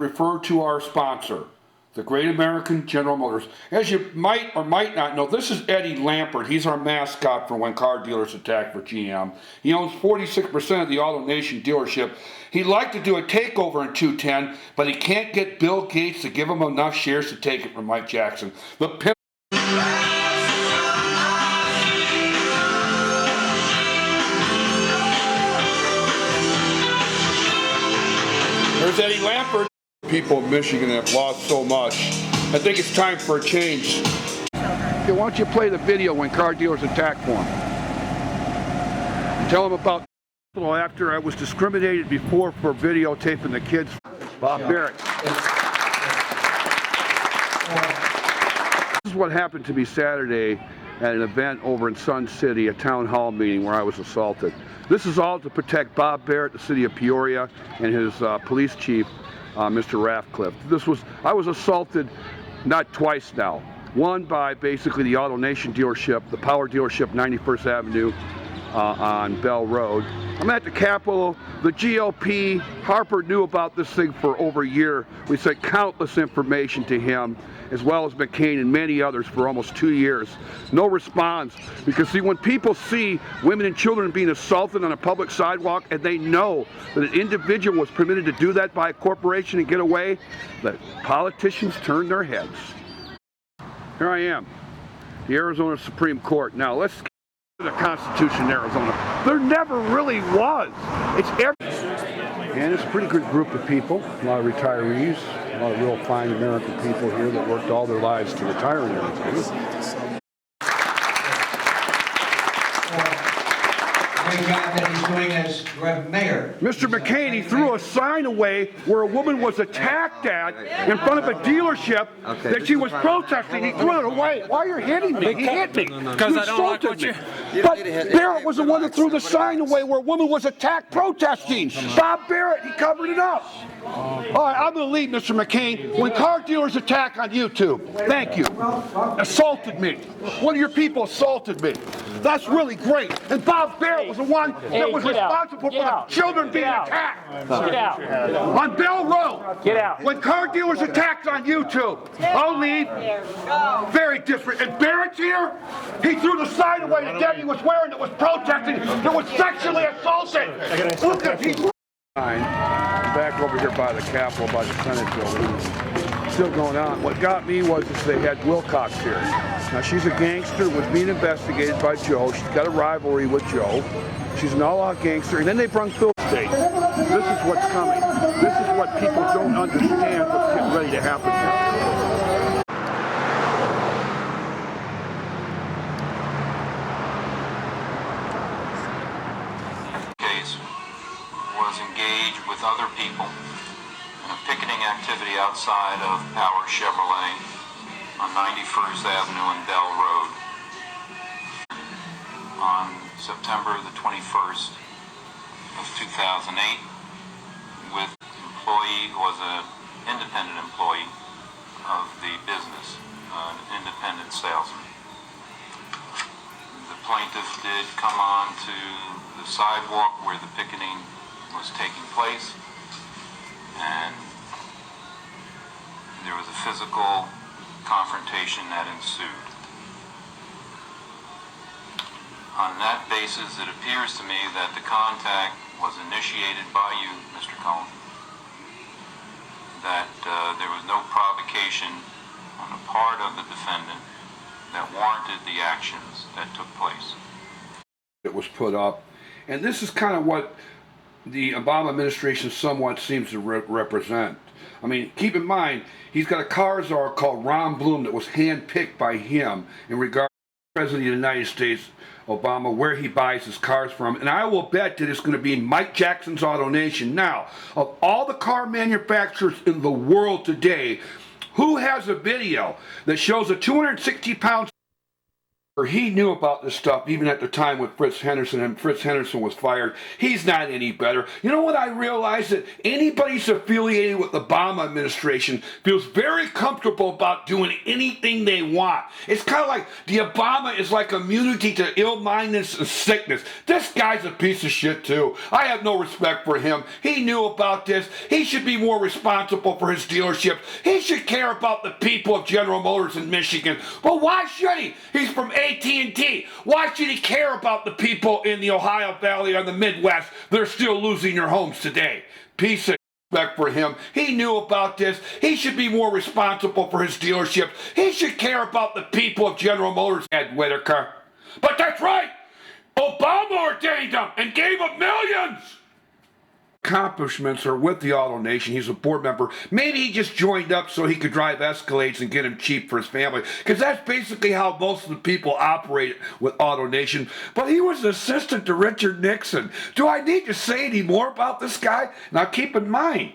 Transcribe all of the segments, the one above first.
refer to our sponsor, the Great American General Motors. As you might or might not know, this is Eddie Lampert. He's our mascot for when car dealers attack for GM. He owns 46% of the AutoNation dealership. He'd like to do a takeover in 210, but he can't get Bill Gates to give him enough shares to take it from Mike Jackson. The pimp. There's Eddie Lampert. People of Michigan have lost so much. I think it's time for a change. Okay, why don't you play the video when car dealers attack for him? And tell them about after I was discriminated before for videotaping the kids. Bob Barrett. This is what happened to me Saturday at an event over in Sun City, a town hall meeting where I was assaulted. This is all to protect Bob Barrett, the city of Peoria, and his police chief, Mr. Ratcliffe. I was assaulted not twice now. One by basically the AutoNation dealership, the power dealership, 91st Avenue on Bell Road. I'm at the Capitol. The GOP, Harper knew about this thing for over a year. We sent countless information to him, as well as McCain and many others for almost 2 years. No response. Because see, when people see women and children being assaulted on a public sidewalk and they know that an individual was permitted to do that by a corporation and get away, the politicians turn their heads. Here I am, the Arizona Supreme Court. Now let's get to the Constitution in Arizona. There never really was. And it's a pretty good group of people, a lot of retirees, a lot of real fine American people here that worked all their lives to retire and everything. Great job that he's doing as mayor. Mr. McCain, he threw a sign away where a woman was attacked at in front of a dealership that she was protesting. He threw it away. Why are you hitting me? He hit me. Because I don't like what you... But Barrett was the one that threw the sign away where a woman was attacked protesting. Bob Barrett, he covered it up. All right, I'm going to leave, Mr. McCain. When car dealers attack on YouTube, thank you, assaulted me. One of your people assaulted me. That's really great. And Bob Barrett was the one that was responsible for the children being attacked. Get out. On Bell Road. Get out. When car dealers attacked on YouTube, I'll leave. Very different. And Barrett's here. He threw the sign away that Debbie was wearing that was protesting, that was sexually assaulted. Look at he's back over here by the Capitol, by the Senate building. Still going on. What got me was they had Wilcox here. Now she's a gangster, was being investigated by Joe. She's got a rivalry with Joe. She's an all-out gangster. And then they brought Phil State. This is what's coming. This is what people don't understand what's getting ready to happen here. Was engaged with other people in a picketing activity outside of Power Chevrolet on 91st Avenue and Bell Road on September the 21st of 2008 with employee who was an independent employee of the business, an independent salesman. The plaintiff did come on to the sidewalk where the picketing was taking place, and there was a physical confrontation that ensued. On that basis, it appears to me that the contact was initiated by you, Mr. Cohen, that there was no provocation on the part of the defendant that warranted the actions that took place. It was put up, and this is kind of what the Obama administration somewhat seems to represent. I mean, keep in mind, he's got a car czar called Ron Bloom that was handpicked by him in regard to the President of the United States, Obama, where he buys his cars from. And I will bet that it's going to be in Mike Jackson's AutoNation. Now, of all the car manufacturers in the world today, who has a video that shows a 260-pound He knew about this stuff even at the time with Fritz Henderson, and Fritz Henderson was fired. He's not any better. You know what I realized? That anybody who's affiliated with the Obama administration feels very comfortable about doing anything they want. It's kind of like the Obama is like immunity to ill-mindedness and sickness. This guy's a piece of shit too. I have no respect for him. He knew about this. He should be more responsible for his dealerships. He should care about the people of General Motors in Michigan. But why should he? He's from AT&T. Why should he care about the people in the Ohio Valley or the Midwest that are still losing their homes today? Piece of respect for him. He knew about this. He should be more responsible for his dealerships. He should care about the people of General Motors. Ed Whitaker. But that's right. Obama ordained him and gave him millions. Accomplishments are with the Auto Nation. He's a board member. Maybe he just joined up so he could drive Escalades and get him cheap for his family, because that's basically how most of the people operate with Auto Nation. But he was an assistant to Richard Nixon. Do I need to say any more about this guy? Now keep in mind,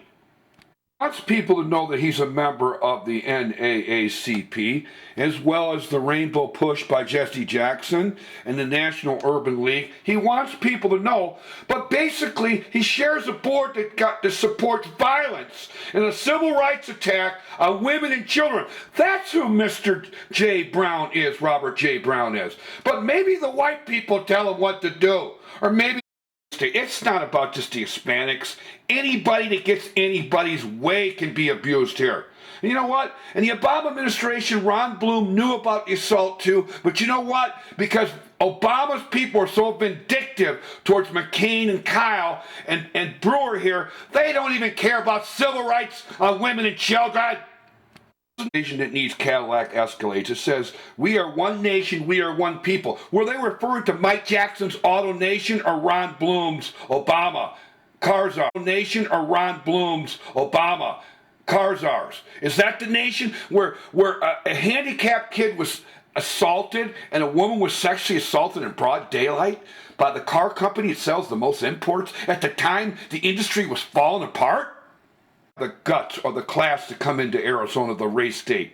he wants people to know that he's a member of the NAACP, as well as the Rainbow Push by Jesse Jackson and the National Urban League. He wants people to know, but basically he shares a board that supports violence and a civil rights attack on women and children. That's who Mr. J. Brown is, Robert J. Brown is. But maybe the white people tell him what to do, or maybe it's not about just the Hispanics. Anybody that gets anybody's way can be abused here. And you know what? In the Obama administration, Ron Bloom knew about the assault too, but you know what? Because Obama's people are so vindictive towards McCain and Kyle and Brewer here, they don't even care about civil rights on women and children. Nation that needs Cadillac Escalades. It says, "We are one nation, we are one people." Were they referring to Mike Jackson's Auto Nation or Ron Bloom's Obama? Cars are Nation or Ron Bloom's Obama? Cars ours. Is that the nation where a handicapped kid was assaulted and a woman was sexually assaulted in broad daylight by the car company that sells the most imports at the time the industry was falling apart? The guts or the class to come into Arizona, the race state,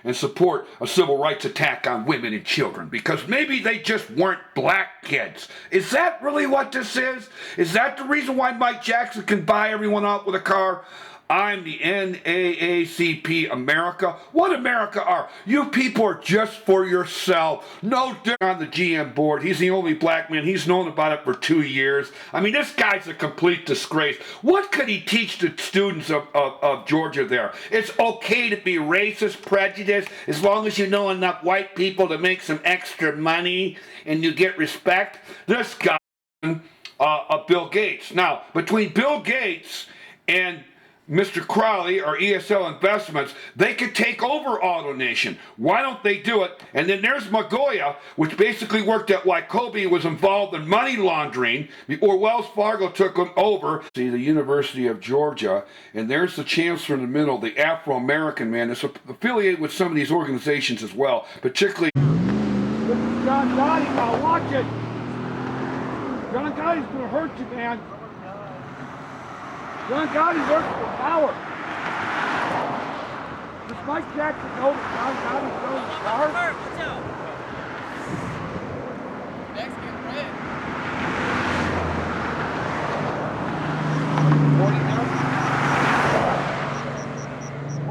and support a civil rights attack on women and children because maybe they just weren't black kids. Is that really what this is? Is that the reason why Mike Jackson can buy everyone out with a car? I'm the NAACP America. What America are? You people are just for yourself. No different on the GM board. He's the only black man. He's known about it for 2 years. I mean, this guy's a complete disgrace. What could he teach the students of Georgia there? It's okay to be racist, prejudiced, as long as you know enough white people to make some extra money and you get respect. This guy, Bill Gates. Now, between Bill Gates and Mr. Crowley or ESL Investments, they could take over Auto Nation. Why don't they do it? And then there's Magoya, which basically worked at Wycobee, was involved in money laundering before Wells Fargo took them over. See, the University of Georgia, and there's the chancellor in the middle, the Afro-American man, is affiliated with some of these organizations as well, particularly. John Gotti, now watch it. John Gotti's gonna hurt you, man. John Gotti works for power. Does Mike Jackson know that John Gotti knows power? Watch out. Next get red.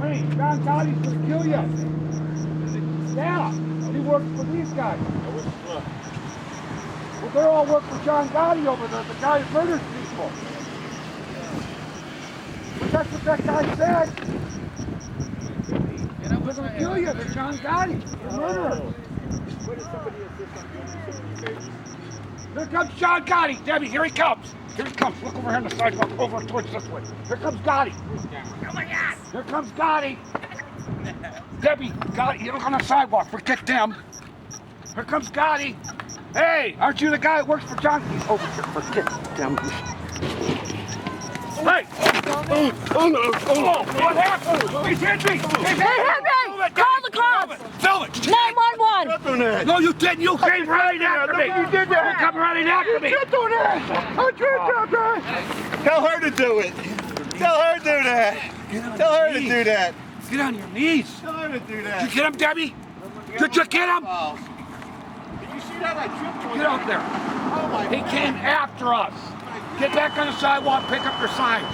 Wait, John Gotti's gonna kill you. Yeah, he works for these guys. Well, they all work for John Gotti over there, the guy who murders people. But that's what that guy said. They're gonna kill you, they're John Gotti, the murderer. Here comes John Gotti, Debbie, here he comes. Here he comes, look over here on the sidewalk, over towards this way. Here comes Gotti. Oh my God! Here comes Gotti. Debbie, Gotti, you look on the sidewalk, forget them. Here comes Gotti. Hey, aren't you the guy that works for John? He's over here, forget them. Hey! Oh, what happened? He's hit me! They hit me! Call the cops! Film it! 911! No, you didn't! You came running after me! You did that! You come running after me! Can't do that! I can't do that! Tell her to do it. Tell her to do that. Tell her to do that. Get on your knees! Tell her to do that. Did you get him, Debbie? Did you get him? You see that? I tripped on Get out there. Oh my He came after us. Get back on the sidewalk, pick up your signs.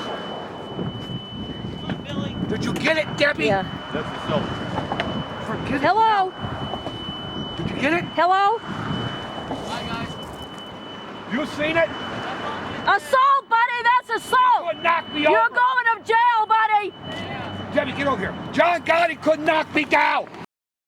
Did you get it, Debbie? Yeah. That's a selfie. Forget it. Hello? Did you get it? Hello? Bye, guys. You seen it? Assault, buddy! That's assault! Couldn't knock me You're over. going to jail, buddy! Debbie, get over here. John Gotti couldn't knock me down.